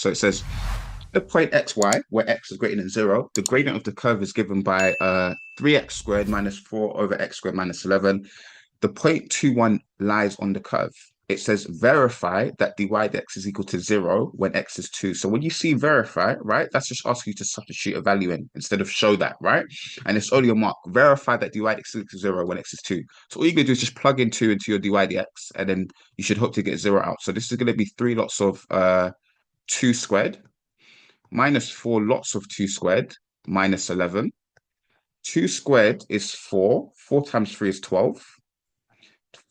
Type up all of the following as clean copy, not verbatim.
So it says the point xy, where x is greater than 0, the gradient of the curve is given by 3x squared minus 4 over x squared minus 11. The point 21 lies on the curve. It says verify that dy dx is equal to 0 when x is 2. So when you see verify, right, that's just asking you to substitute a value in instead of show that, right? And it's only a mark. Verify that dy dx is equal to 0 when x is 2. So all you're going to do is just plug in 2 into your dy dx, and then you should hope to get 0 out. So this is going to be 3 lots of 2 squared minus 4 lots of 2 squared minus 11. 2 squared is 4. 4 times 3 is 12.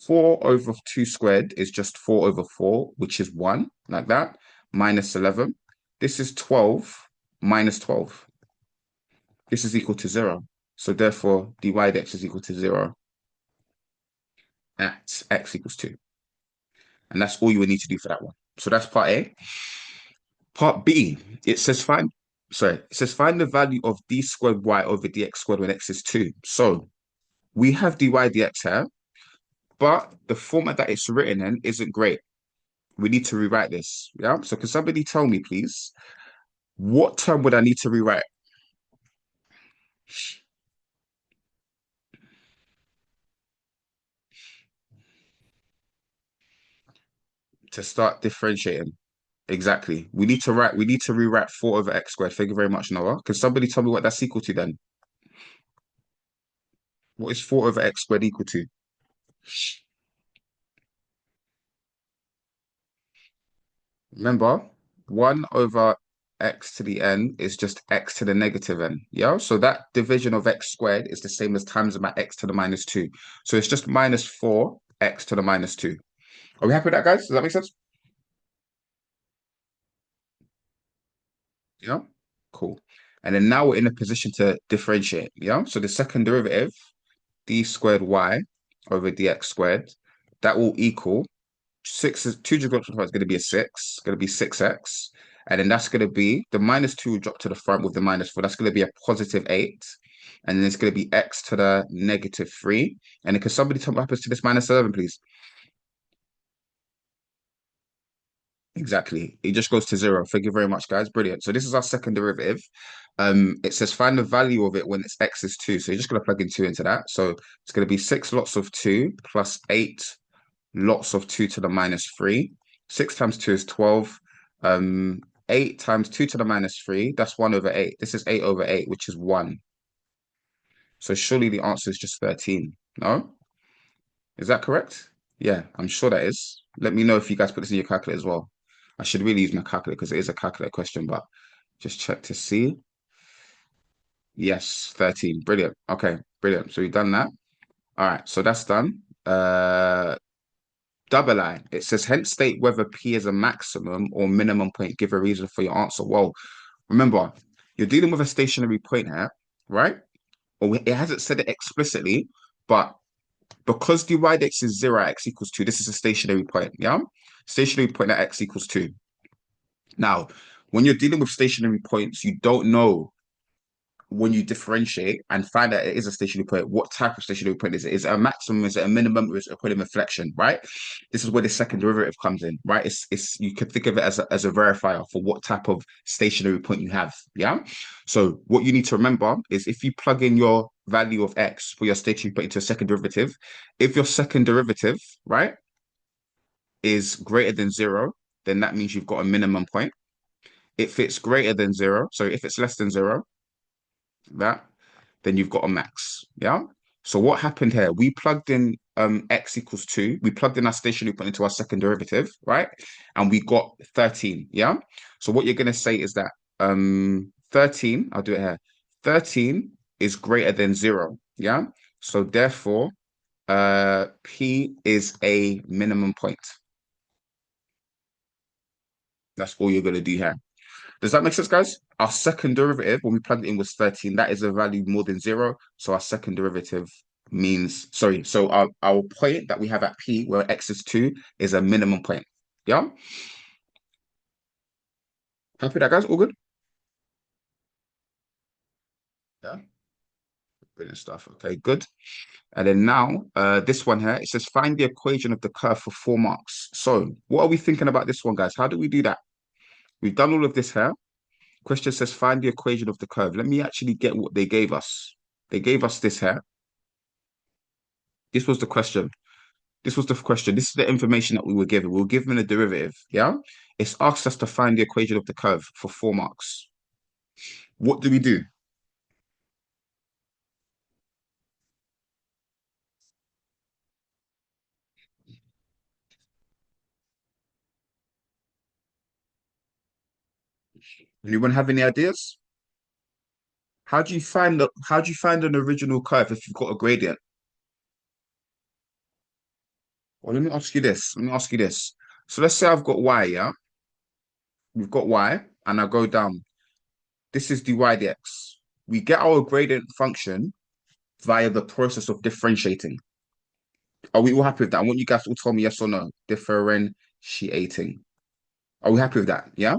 4 over 2 squared is just 4 over 4, which is 1, like that, minus 11. This is 12 minus 12. This is equal to 0. So therefore, dy dx is equal to 0 at x equals 2. And that's all you would need to do for that one. So that's part A. Part B, it says find the value of d squared y over dx squared when x is 2. So we have dy dx here, but the format that it's written in isn't great. We need to rewrite this. Yeah. So can somebody tell me, please, what term would I need to rewrite to start differentiating? Exactly. We need to rewrite 4 over x squared. Thank you very much, Noah. Can somebody tell me what that's equal to then? What is 4 over x squared equal to? Remember, 1 over x to the n is just x to the negative n. Yeah. So that division of x squared is the same as times about x to the minus 2. So it's just minus 4x to the minus 2. Are we happy with that, guys? Does that make sense? Yeah. Cool. And then now we're in a position to differentiate. Yeah. So the second derivative, d squared y over dx squared, that will equal 6 is 2 geometric is going to be a 6, going to be 6x. And then that's going to be the minus 2 will drop to the front with the minus 4. That's going to be a positive 8. And then it's going to be x to the negative 3. And then can somebody tell me what happens to this minus 11, please? Exactly. It just goes to 0. Thank you very much, guys. Brilliant. So this is our second derivative. It says find the value of it when it's x is 2. So you're just going to plug in 2 into that. So it's going to be 6 lots of 2 plus 8 lots of 2 to the minus 3. 6 times 2 is 12. 8 times 2 to the minus 3, that's 1 over 8. This is 8 over 8, which is 1. So surely the answer is just 13. No? Is that correct? Yeah, I'm sure that is. Let me know if you guys put this in your calculator as well. I should really use my calculator because it is a calculator question, but just check to see. Yes, 13. Brilliant. Okay, brilliant. So we've done that. All right, so that's done. Double line. It says, hence state whether P is a maximum or minimum point. Give a reason for your answer. Well, remember, you're dealing with a stationary point here, right? Or it hasn't said it explicitly, but because dy dx is 0 at x equals 2, this is a stationary point, yeah? Stationary point at x equals 2. Now, when you're dealing with stationary points, you don't know when you differentiate and find that it is a stationary point, what type of stationary point is it? Is it a maximum? Is it a minimum? Or is it a point of inflection? Right? This is where the second derivative comes in. Right? It's you could think of it as a verifier for what type of stationary point you have. Yeah. So what you need to remember is if you plug in your value of x for your stationary point into a second derivative, if your second derivative, right, is greater than 0, then that means you've got a minimum point. If it's greater than 0, so if it's less than 0, that then you've got a max. Yeah. So what happened here? We plugged in x equals 2. We plugged in our stationary point into our second derivative, right? And we got 13. Yeah. So what you're going to say is that 13, I'll do it here. 13 is greater than 0. Yeah. So therefore, P is a minimum point. That's all you're going to do here. Does that make sense, guys? Our second derivative, when we plugged it in, was 13. That is a value more than 0. So our second derivative means, sorry, so our point that we have at P, where x is 2, is a minimum point. Yeah? Happy with that, guys? All good? Yeah. Brilliant stuff. Okay, good. And then now, this one here, it says find the equation of the curve for 4 marks. So what are we thinking about this one, guys? How do we do that? We've done all of this here. Question says find the equation of the curve. Let me actually get what they gave us. They gave us this here. This was the question. This was the question. This is the information that we were given. We were given a derivative. Yeah. It's asked us to find the equation of the curve for 4 marks. What do we do? Anyone have any ideas? How do you find an original curve if you've got a gradient? Well, let me ask you this. Let me ask you this. So let's say I've got y, yeah? We've got y, and I go down. This is dy dx. We get our gradient function via the process of differentiating. Are we all happy with that? I want you guys to all tell me yes or no. Differentiating. Are we happy with that? Yeah?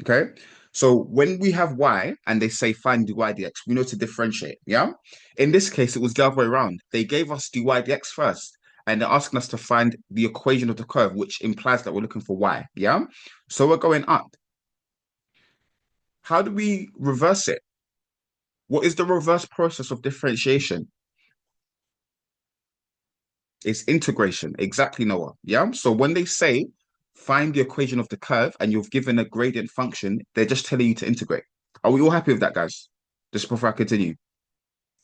Okay. So when we have y and they say find dy dx, we know to differentiate. Yeah. In this case, it was the other way around. They gave us dy dx first, and they're asking us to find the equation of the curve, which implies that we're looking for y. Yeah. So we're going up. How do we reverse it? What is the reverse process of differentiation? It's integration. Exactly, Noah. Yeah. So when they say find the equation of the curve and you've given a gradient function, they're just telling you to integrate. Are we all happy with that, guys? Just before I continue,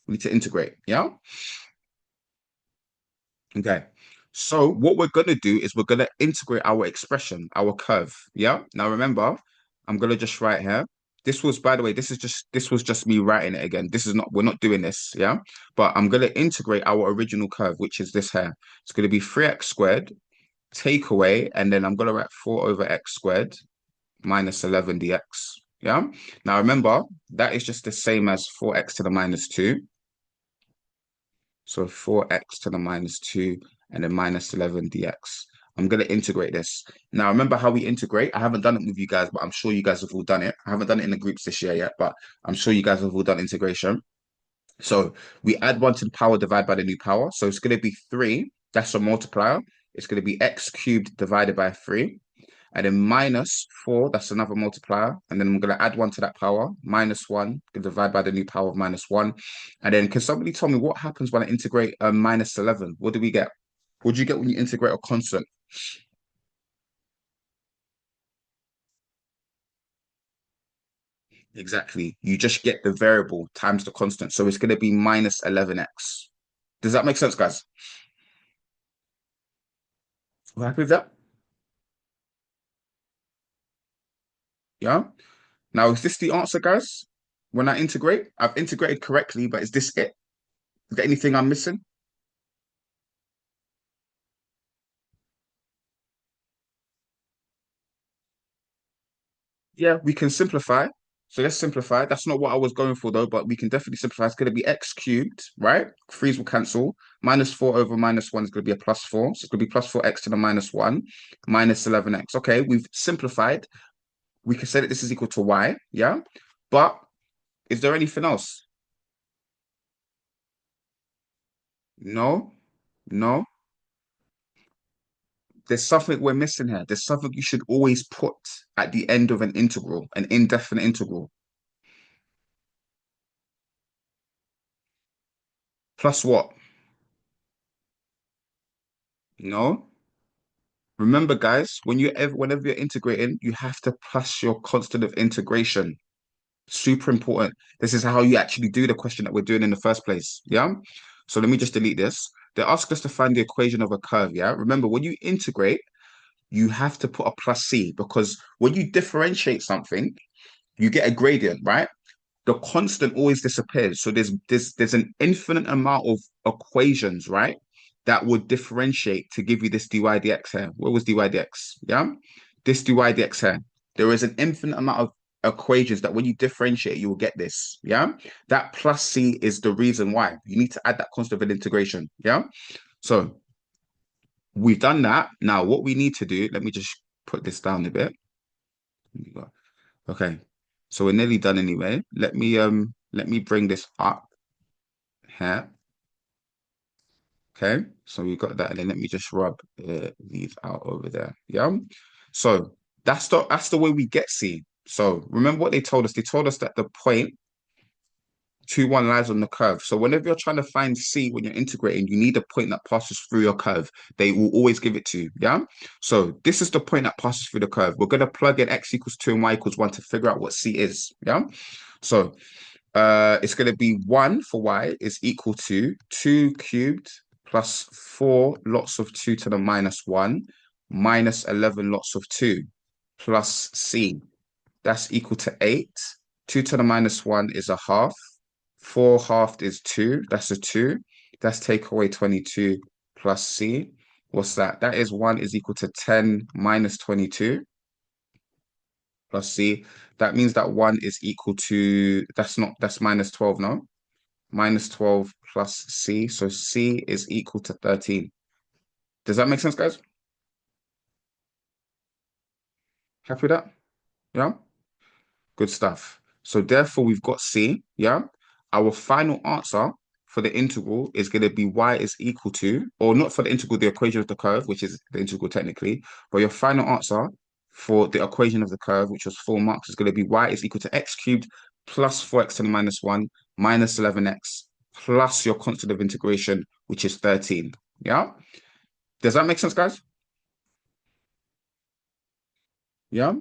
we need to integrate. Yeah. Okay. So what we're gonna do is we're gonna integrate our expression, our curve. Yeah. Now remember, I'm gonna just write here. This was, by the way, this was just me writing it again. This is not, we're not doing this, yeah. But I'm gonna integrate our original curve, which is this here. It's gonna be 3x squared take away, and then I'm going to write 4 over x squared minus 11 dx. Yeah. Now remember, that is just the same as 4x to the minus 2. So 4x to the minus 2 and then minus 11 dx. I'm going to integrate this. Now, remember how we integrate? I haven't done it with you guys, but I'm sure you guys have all done it. I haven't done it in the groups this year yet, but I'm sure you guys have all done integration. So we add 1 to the power, divide by the new power. So it's going to be 3. That's a multiplier. It's going to be x cubed divided by 3. And then minus 4, that's another multiplier. And then I'm going to add 1 to that power. Minus 1, divide by the new power of minus 1. And then can somebody tell me what happens when I integrate minus 11? What do we get? What do you get when you integrate a constant? Exactly. You just get the variable times the constant. So it's going to be minus 11x. Does that make sense, guys? You happy with that? Yeah. Now, is this the answer, guys? When I integrate, I've integrated correctly, but is this it? Is there anything I'm missing? Yeah, we can simplify. So let's simplify. That's not what I was going for though, but we can definitely simplify. It's going to be x cubed, right? Threes will cancel. Minus 4 over minus 1 is going to be a plus 4. So it's going to be plus 4x to the minus 1 minus 11x. Okay, we've simplified. We can say that this is equal to y, yeah? But is there anything else? No, no. There's something we're missing here. There's something you should always put at the end of an integral, an indefinite integral. Plus what? No. Remember, guys, whenever you're integrating, you have to plus your constant of integration. Super important. This is how you actually do the question that we're doing in the first place. Yeah. So let me just delete this. They ask us to find the equation of a curve. Yeah. Remember, when you integrate, you have to put a plus C because when you differentiate something, you get a gradient, right? The constant always disappears. So there's an infinite amount of equations, right? That would differentiate to give you this dy dx here. What was dy dx? Yeah. This dy dx here. There is an infinite amount of equations that when you differentiate, you will get this. Yeah. That plus c is the reason why. You need to add that constant of integration. Yeah. So we've done that. Now, what we need to do, let me just put this down a bit. Okay. So we're nearly done anyway. Let me bring this up here. Okay. So we got that, and then let me just rub these out over there. Yeah. So That's the way we get C. So remember what they told us? They told us that the point 2, 1 lies on the curve. So whenever you're trying to find C when you're integrating, you need a point that passes through your curve. They will always give it to you. Yeah. So this is the point that passes through the curve. We're gonna plug in x equals 2 and y equals 1 to figure out what C is. Yeah. So it's gonna be 1 for y is equal to 2 cubed plus 4 lots of 2 to the minus 1 minus 11 lots of 2 plus C. That's equal to 8. 2 to the minus 1 is a half. 4 halved is 2. That's a 2. That's take away 22 plus C. What's that? That is 1 is equal to 10 minus 22 plus C. That means that 1 is equal to, that's minus 12 now. Minus 12 plus C. So C is equal to 13. Does that make sense, guys? Happy with that? Yeah? Good stuff. So therefore, we've got C, yeah? Our final answer for the integral is going to be y is equal to, or not for the integral, the equation of the curve, which is the integral technically, but your final answer for the equation of the curve, which was 4 marks, is going to be y is equal to x cubed plus 4x to the minus 1 minus 11x plus your constant of integration, which is 13. Yeah? Does that make sense, guys? Yeah?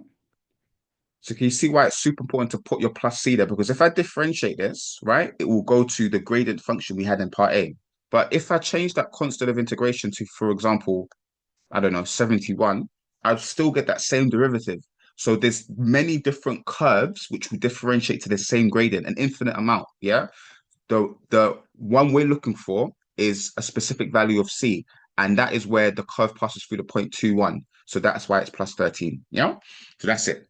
So can you see why it's super important to put your plus C there? Because if I differentiate this, right, it will go to the gradient function we had in part A. But if I change that constant of integration to, for example, I don't know, 71, I'd still get that same derivative. So there's many different curves which will differentiate to the same gradient, an infinite amount. Yeah. The one we're looking for is a specific value of C, and that is where the curve passes through the point 2, 1. So that's why it's plus 13. Yeah. So that's it.